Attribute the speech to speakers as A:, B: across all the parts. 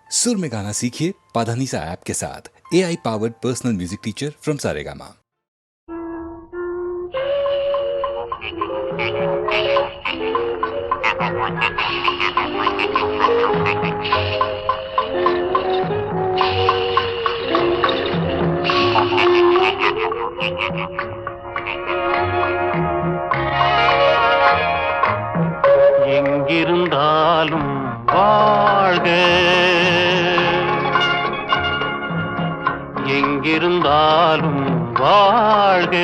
A: सुर में गाना सीखिए पाधानीसा ऐप के साथ। AI powered personal music teacher from Saregama.
B: எங்கிருந்தாலும் வாழ்க, எங்கிருந்தாலும் வாழ்க,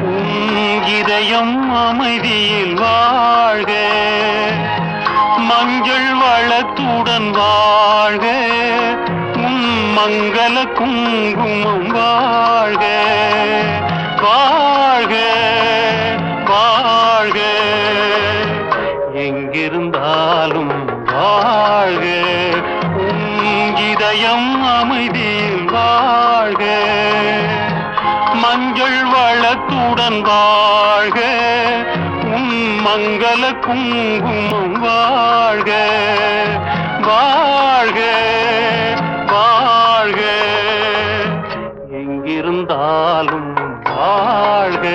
B: உன் இதயம் அமைதியில் வாழ்க, மஞ்சள் வளத்துடன் வாழ்க, உன் மங்கள குங்குமம் வாழ்க, வாழ்க வாழ்க, எங்கிருந்தாலும் வாழ்க, உன் இதயம் அமைதியில் வாழ்க, மஞ்சள் வளத்துடன் வாழ்க, உன் மங்கள குங்குமம் வாழ்க, வாழ்க வாழ்க, எங்கிருந்தாலும் வாழ்க.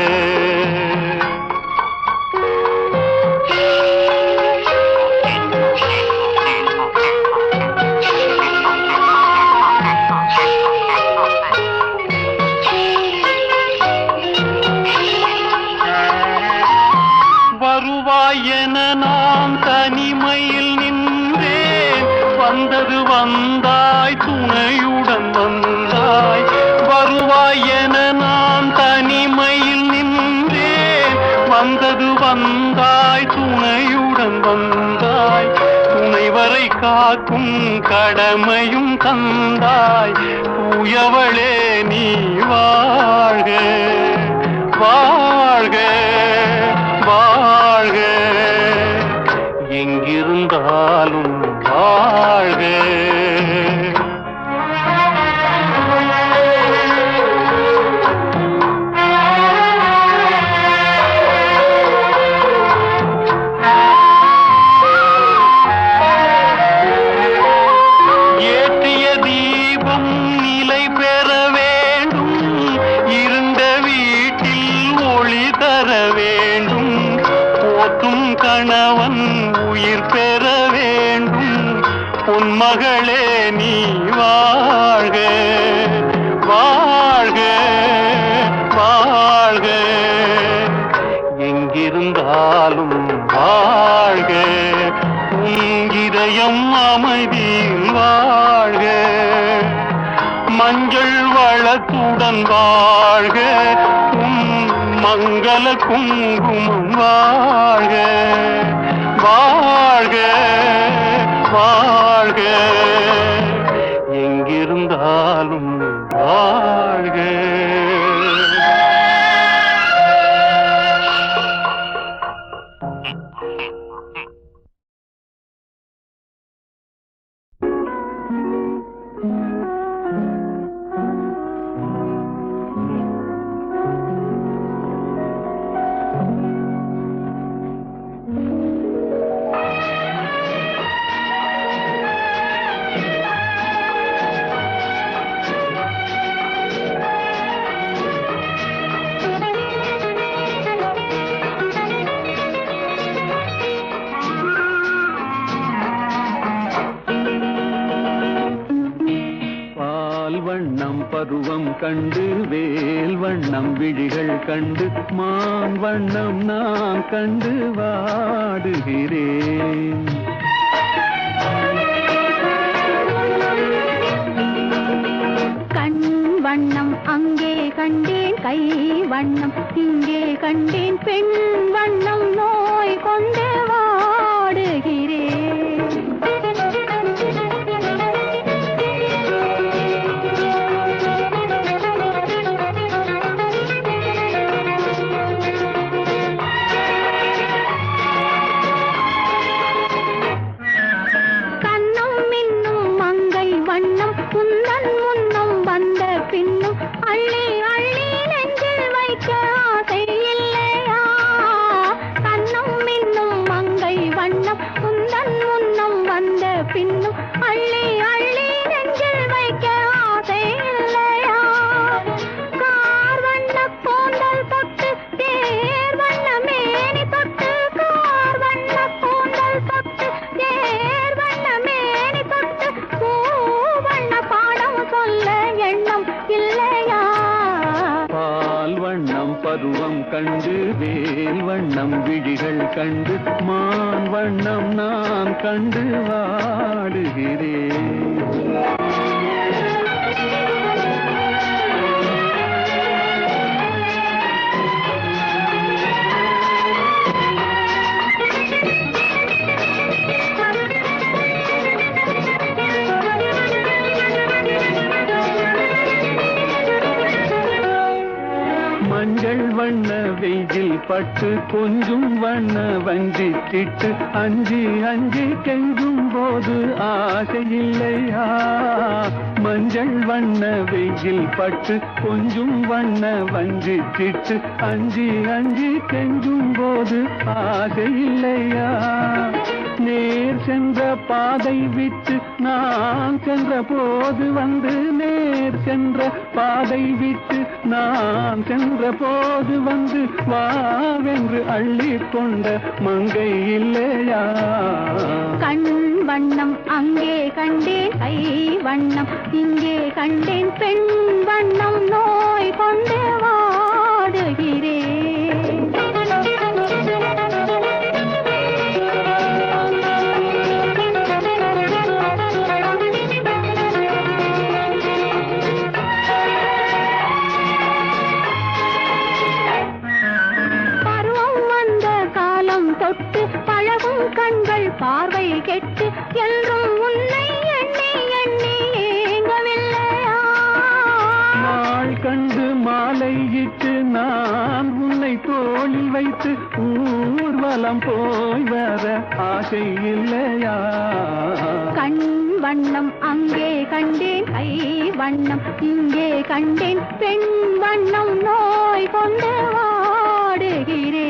B: வருவாயென நாம் தனிமையில் நின்றேன், வந்தது வந்தாய் துணையுடன் வந்தாய், வருவாயென நாம் தனிமையில் நின்றேன், வந்தது வந்தாய் துணையுடன் வந்தாய், துணைவரை காக்கும் கடமையும் தந்தாய், தூயவளே நீ வாழ்க வாழ்க வாழ்க, எங்கிருந்தாலும் வாழ்க. ஏற்றிய தீபம் நிலை பெற வேண்டும், இருண்ட வீட்டில் ஒளி தர வேண்டும், போற்றும் கணவன் உயிர் பெற வேண்டும், உன் மகளே நீ வாழ்க வாழ்க வாழ்க, எங்கிருந்தாலும் வாழ்க, உன் இதயம் அமைதியில் வாழ்க, மஞ்சள் வளத்துடன் வாழ்க, உன் மங்கள குங்குமம் வாழ்க, வாழ்க வாழ்க, எங்கிருந்தாலும் வாழ்க.
C: பருவம் கண்டு வேல் வண்ணம் விழிகள் கண்டு மான் வண்ணம் நான் கண்டு வாடுகிறேன்.
D: கண் வண்ணம் அங்கே கண்டேன், கை வண்ணம் இங்கே கண்டேன், பெண் வண்ணம் நோய் கொண்டு வாடுகிறேன். மங்கை
C: பருவம் கண்டு வேல் வண்ணம் விழிகள் கண்டு மான் வண்ணம் நான் கண்டு வாடுகிறேன். மஞ்சள் வண்ண வெயில் பட்டு கொஞ்சம் வண்ண வஞ்சி கிட்டு அஞ்சி அஞ்சி கெஞ்சும் போது ஆசை இல்லையா? மஞ்சள் வண்ண வெயில் பட்டு கொஞ்சம் வண்ண வஞ்சி கிட்டு அஞ்சி அஞ்சி கெஞ்சும் போது ஆசை இல்லையா? நேர் சென்ற பாதை விட்டு நான் சென்ற போது வந்து நேர் சென்ற பாதை விட்டு நான் சென்ற போது வந்து வாவென்று அள்ளி கொண்ட மங்கை இல்லையா?
D: கண் வண்ணம் அங்கே கண்டேன், கை வண்ணம் இங்கே கண்டேன், பெண் வண்ணம் நோய் கொண்டு வாடுகிறேன். தொட்டு பழகும் கண்கள் பார்வை கெட்டு என்றும் உன்னை எண்ணி எண்ணி ஏங்கவில்லையா?
C: நாள் கண்டு மாலையிட்டு நான் உன்னை தோளில் வைத்து ஊர்வலம் போய் வர ஆசை இல்லையா?
D: கண் வண்ணம் அங்கே கண்டேன், கை வண்ணம் இங்கே கண்டேன், பெண் வண்ணம் நோய் கொண்டு வாடுகிறேன்.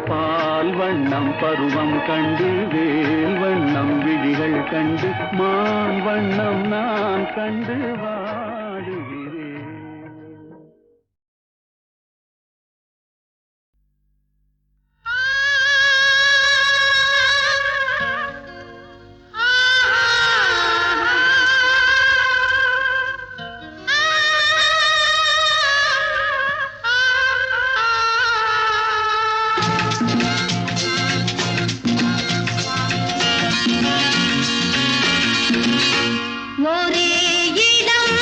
C: பால் வண்ணம் பருவம் கண்டு வேல் வண்ணம் விழிகள் கண்டு மான் வண்ணம் நான் கண்டு வாடுகிறேன்.
D: ஒரே இடம்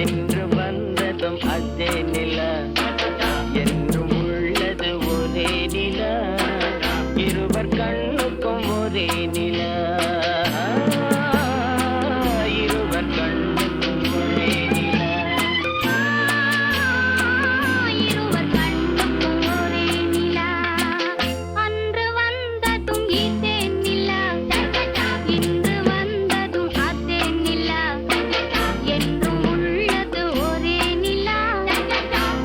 E: என்று வந்ததும் அதே நிலா என்றும் உள்ளது ஒரே நிலா இருவர் கண்ணுக்கும் ஒரே நிலா இருவர் கண்ணுக்கும் ஒரே நிலா
D: இருவர் கண்ணுக்கும் ஒரே நிலா அன்று வந்ததும் இதே நிலா இன்று வந்ததும் அதே நிலா என்றும் உள்ளது ஒரே நிலா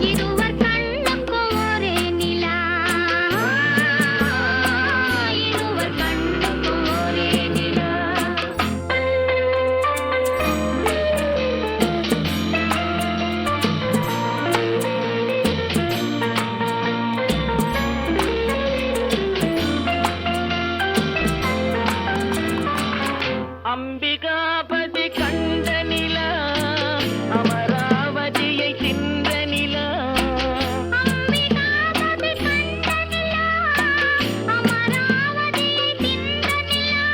D: இருவர் கண்ணுக்கும் ஒரே நிலா இருவர் கண்ணுக்கும் ஒரே நிலா
E: அம்பிகாபதி கண்ட நிலா அமராவதியை தின்ற நிலா
D: அம்பிகாபதி கண்ட நிலா அமராவதியை தின்ற நிலா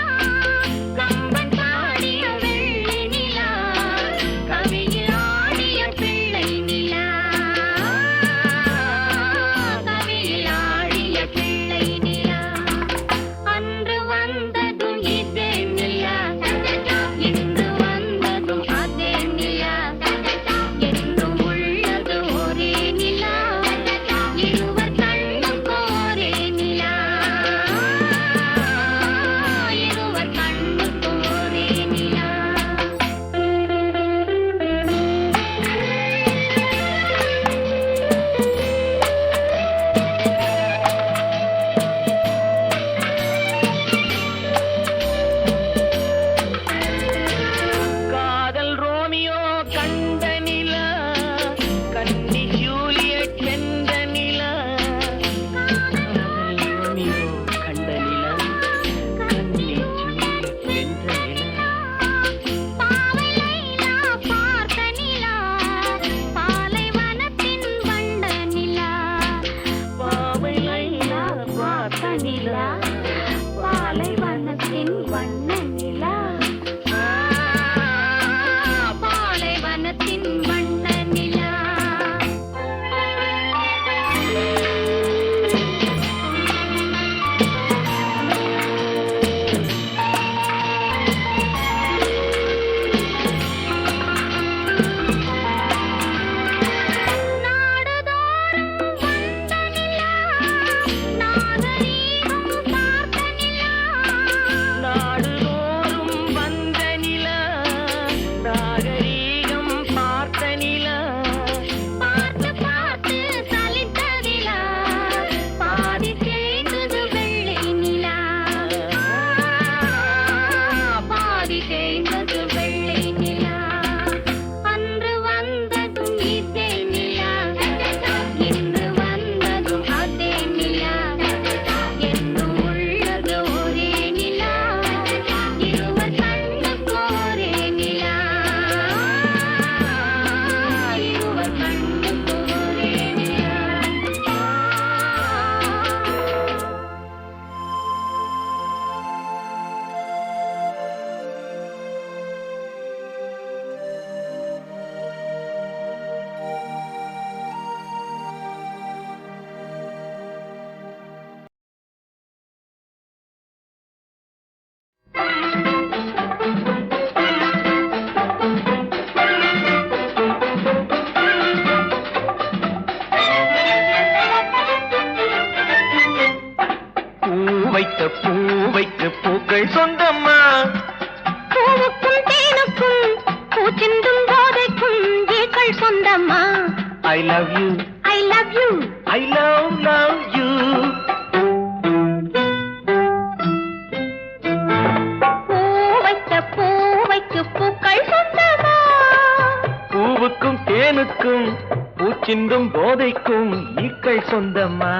D: கம்பன் பாடிய வெள்ளி நிலா கவியில் ஆடிய பிள்ளை நிலா கவியில் ஆடிய பிள்ளை நிலா அன்று வந்ததும் இதே நிலா இன்று வந்ததும் அதே நிலா என்றும் உள்ளது ஒரே நிலா இருவர் கண்ணுக்கும் ஒரே நிலா இருவர் கண்ணுக்கும் ஒரே நிலா
E: காதல் ரோமியோ கண்ட நிலா கன்னி ஜூலியட் வென்ற நிலா காதல் ரோமியோ கண்ட நிலா கன்னி ஜூலியட் வென்ற நிலா
D: பாவை லைலா பார்த்த நிலா பாலைவனத்தின் வண்ட நிலா
E: பாவை லைலா
D: பார்த்த நிலா பாலைவனத்தின் வண்ண நிலா பாலைவனத்தின் வண்ண நிலா நாடுதோறும் வந்த நிலா நாகரீகம் பார்த்த நிலா
E: நாடுதோறும் வந்த நிலா நாகரீகம் பார்த்த நிலா
D: பார்த்து பார்த்து சலித்ததிலா பாதி தேய்ந்தது வெள்ளை நிலா பாதி தேய்ந்தது வெள்ளை நிலா அன்று வந்ததும் இதே நிலா இன்று வந்ததும் அதே நிலா என்றும் உள்ளது ஒரே நிலா இருவர் கண்ணுக்கும் ஒரே நிலா இருவர் கண்ணுக்கும் ஒரே நிலா
E: பூவைக்கு பூக்கள் சொந்தம்மா
D: பூவுக்கும் தேனுக்கும் பூச்சிந்தும் போதைக்கும் ஏக்கள் சொந்தம்மா
E: I love you
D: I love you
E: I love you
D: பூவைக்கு பூக்கள் சொந்தமா
E: பூவுக்கும் தேனுக்கும் பூச்சிந்தும் போதைக்கும் ஈக்கள் சொந்தம்மா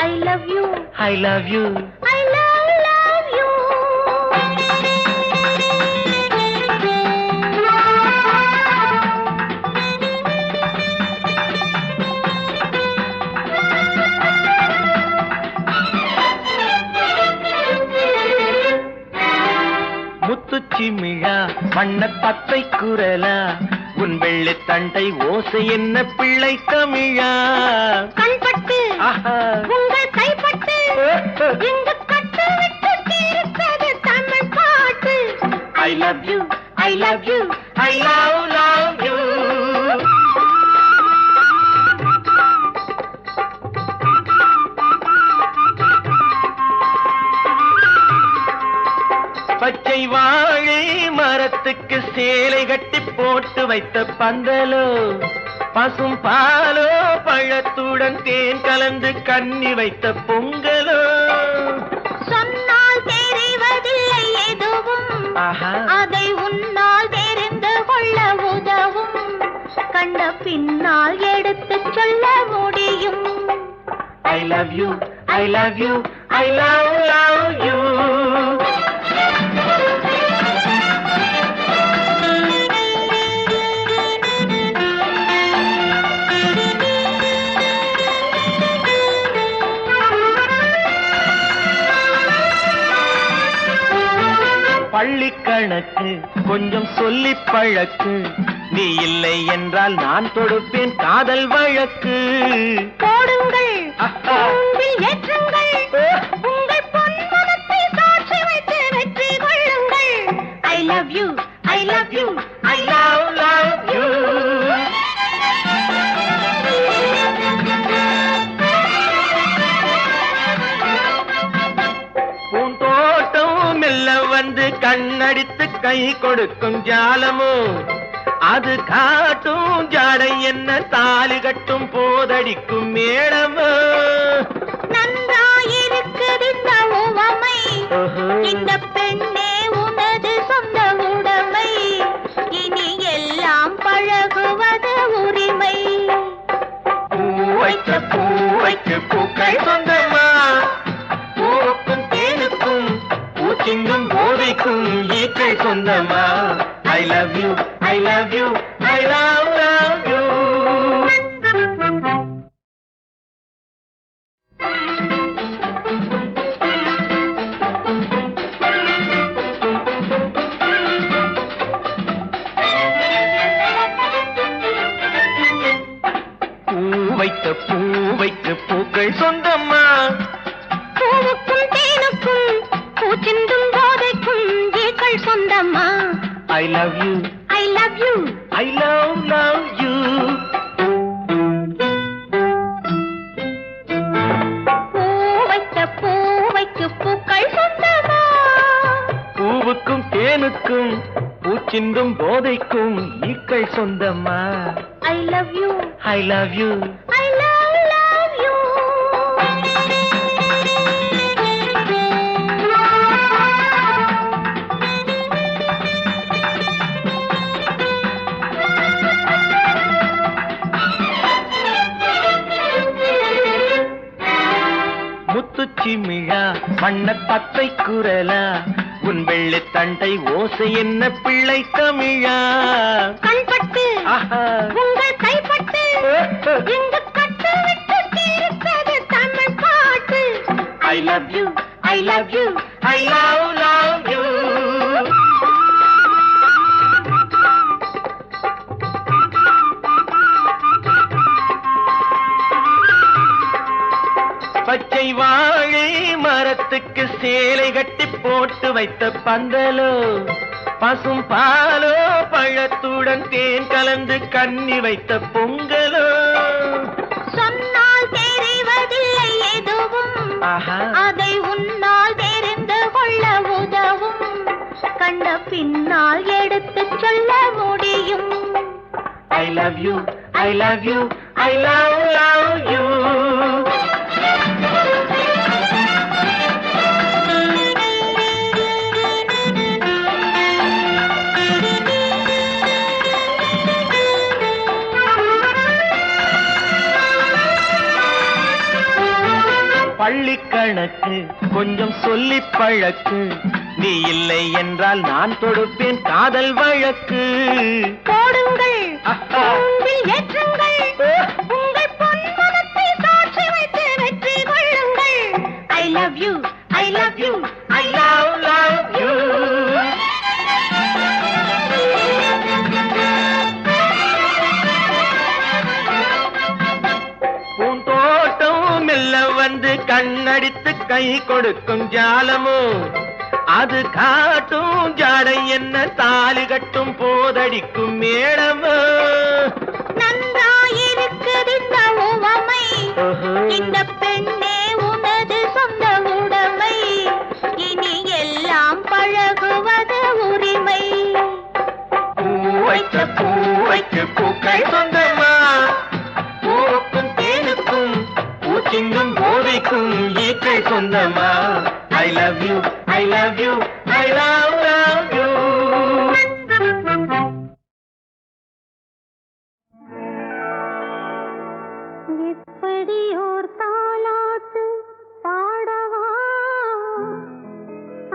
D: I love you
E: I love you
D: I love you
E: முத்துச்சிமிழா வண்ண பத்தை குரலா உன் வெள்ளை தண்டை ஓசை என்ன பிள்ளை தமிழா?
D: கண்பட்டு
E: ஆஹா.
D: உங்கள் கைப்பட்டு இங்கு கட்டு விட்டு தீர்த்தது தமிழ் பாட்டு.
E: I love you, I love you, I love you. பச்சை வாழை மரத்துக்கு சேலை கட்டி போட்டு வைத்த பந்தலோ, பசும் பாலோ பழத்துடன் தேன் கலந்து கண்ணி வைத்த பொங்கலோ.
D: சொன்னால் தெரிவதில்லை எதுவும்,
E: ஆஹா.
D: அதை உன்னால் தெரிந்து கொள்ள உதவும். கண்ட பின்னால் எடுத்துச் சொல்ல முடியும்.
E: I love you, I love you, I love you. பள்ளி கணக்கு கொஞ்சம் சொல்லி பழக்கு, நீ இல்லை என்றால் நான் தொடுப்பேன் காதல் வழக்கு.
D: போடுங்கள்
E: ஆஹா.
D: பூவில் ஏற்றுங்கள், உங்கள் பொன்மனத்தை சாட்சி வைத்து வெற்றி கொள்ளுங்கள். I love you, I love you,
E: I love you. பூந்தோட்டம் மெல்ல வந்து கண்ணடித்து கை கொடுக்கும் ஜாலமோ, அது காட்டும் ஜாடை என்ன தாலி கட்டும் போதடிக்கும் மேடமோ.
D: நன்றாயிருக்குது இந்த உவமை,
E: ஓஹோ.
D: இந்த பெண்ணே உனது சொந்த உடைமை. இனி எல்லாம் பழகுவது உரிமை.
E: பூவைக்கு பூக்கள் சொந்தமா, பூவுக்கும் தேனுக்கும் பூச்சிங்கும் போதைக்கும் ஈக்கள் சொந்தமா. I love you, I love you, I love you. பூவைக்கு பூக்கள் சொந்தமா,
D: பூவுக்கும் தேனுக்கும் பூச்சிந்தும் போதைக்கும் ஈக்கள் சொந்தமா.
E: I love you,
D: I love you,
E: I love you.
D: பூவைக்கு பூக்கள் சொந்தமா.
E: பூவுக்கும் தேனுக்கும் பூச்சிந்தும் போதைக்கும் ஈக்கள் சொந்தமா.
D: I love you,
E: I love you.
D: I love you.
E: முத்துச்சிமிழா வண்ண பத்தை குரலா, உன் வெள்ளை தண்டை ஓசை என்ன பிள்ளை தமிழா?
D: கண்பட்டு
E: ஆஹா.
D: உங்கள் கைப்பட்டு இங்கு கட்டு விட்டு தீர்த்தது தமிழ் பாட்டு.
E: I love you, I love you, I love you. பச்சை வாழை மரத்துக்கு சேலை கட்டி போட்டு வைத்த பந்தலோ, பசும் பாலோ பழத்துடன் தேன் கலந்து கண்ணி வைத்த பொங்கலோ.
D: சொன்னால் தெரிவதில்லை எதுவும்,
E: ஆஹா.
D: அதை உன்னால் தெரிந்து கொள்ள உதவும். கண்ட பின்னால் எடுத்துச் சொல்ல முடியும்.
E: I love you, I love you, I love you. பள்ளி கணக்கு கொஞ்சம் சொல்லி பழக்கு, நீ இல்லை என்றால் நான் தொடுப்பேன் காதல் வழக்கு.
D: போடுங்கள்
E: ஆஹா.
D: பூவில் ஏற்றுங்கள், உங்கள் பொன்மனத்தை சாட்சி வைத்து வெற்றி கொள்ளுங்கள். I love you, I love you,
E: I love you.
F: கண்ணடித்து கை கொடுக்கும் ஜாலமும் அது காட்டும் ஜாடை என்ன தாலி கட்டும் போதடிக்கும் மேளமும்.
D: நன்றாயிருக்குது இந்த உவமை, இந்த பெண்ணே உனது சொந்த உடைமை, இனி எல்லாம் பழகுவது உரிமை.
F: பூவைக்கு பூக்கள் சொந்தமா, பூவுக்கும் தேனுக்கும் பூச்சிங்கும் போதைக்கும் ஈக்கள் சொந்தமா. I love you, I love you, I love you.
D: எப்படி ஓர் தாலாட்டு பாடவா,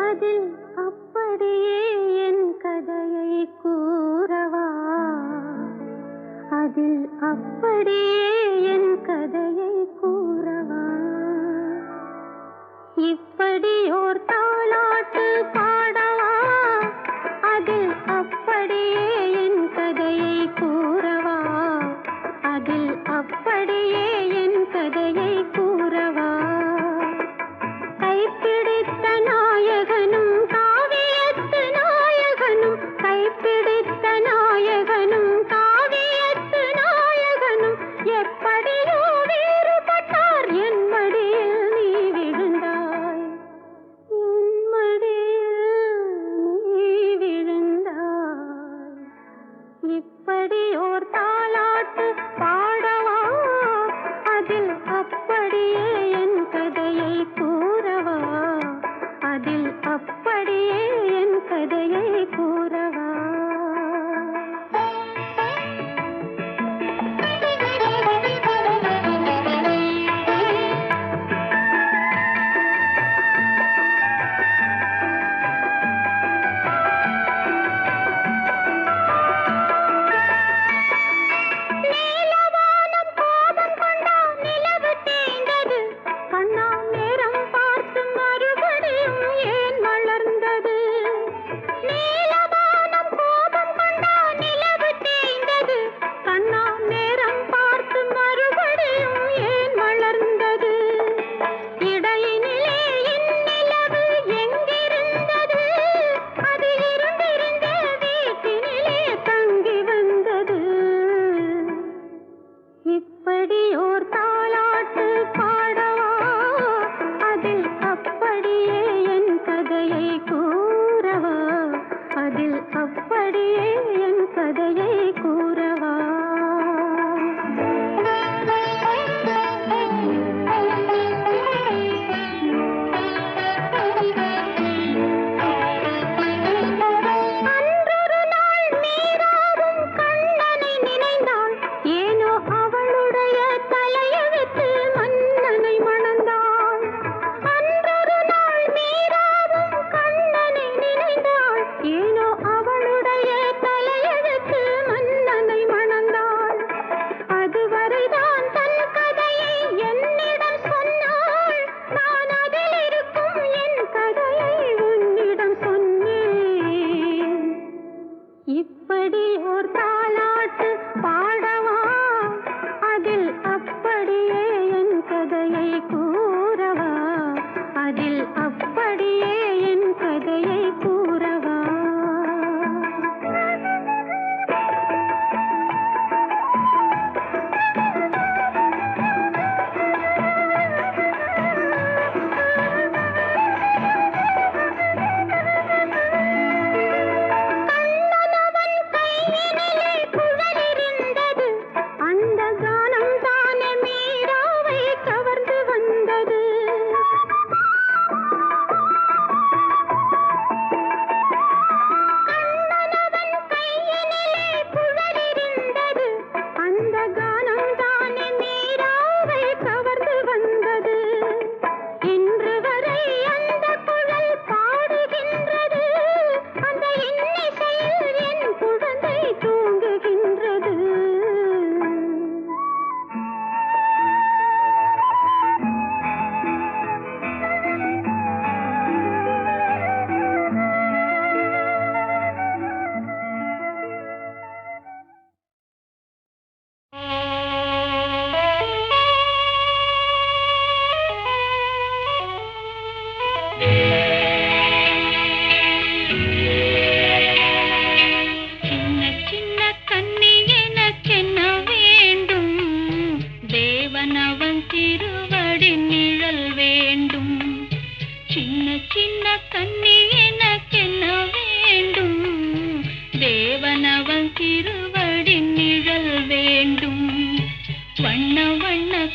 D: அதில் அப்படியே என் கதையை கூறவா, அதில் அப்படியே என் கதையை கூறவா. இப்படி ஓர் தாலாட்டு பாடவா, அதில் அப்படியே என் கதையை கூறவா, அதில் அப்படியே என் கதையை கூறவா. கைப்பிடித்த நாயகனும் காவியத்து நாயகனும், கைப்பிடித்த நாயகனும் காவியத்து நாயகனும் எப்படியோ வேறுபட்டார். என் மடியில் நீ விழுந்தாய், என் மடியில் நீ விழுந்தாய். இப்படி ஓர் தாலாட்டு பாடவா, அதில் அப்படியே என் கதையை கூறவா, அதில் அப்படியே என் கதையை கூறவா. நீ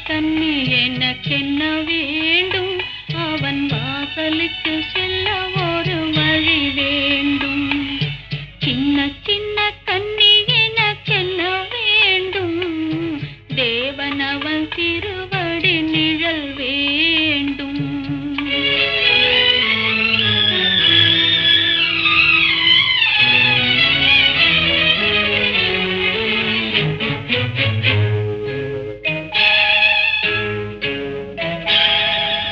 D: கண்ணி எனக்கென்ன வேண்டும் அவன் வாசலுக்கு செல்ல ஒரு வழி வேண்டும் சின்ன சின்ன கண்ணி எனக்கென்ன வேண்டும் தேவன் அவன் திருவடி நிழல் வேண்டும்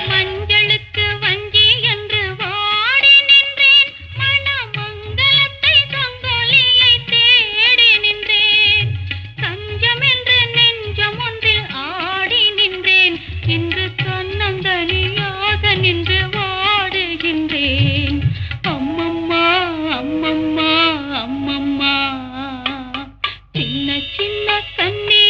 D: மஞ்சளுக்கு வஞ்சி என்று வாடி நின்றேன் மணமங்கலத்தை சங்கொலியை தேடி நின்றேன் தஞ்சம் என்று நெஞ்சம் ஒன்றில் ஆடி நின்றேன் இன்று தன்னந்தனியாக நின்று வாடுகின்றேன் அம்மம்மா அம்மம்மா அம்மம்மா சின்ன சின்ன கண்ணி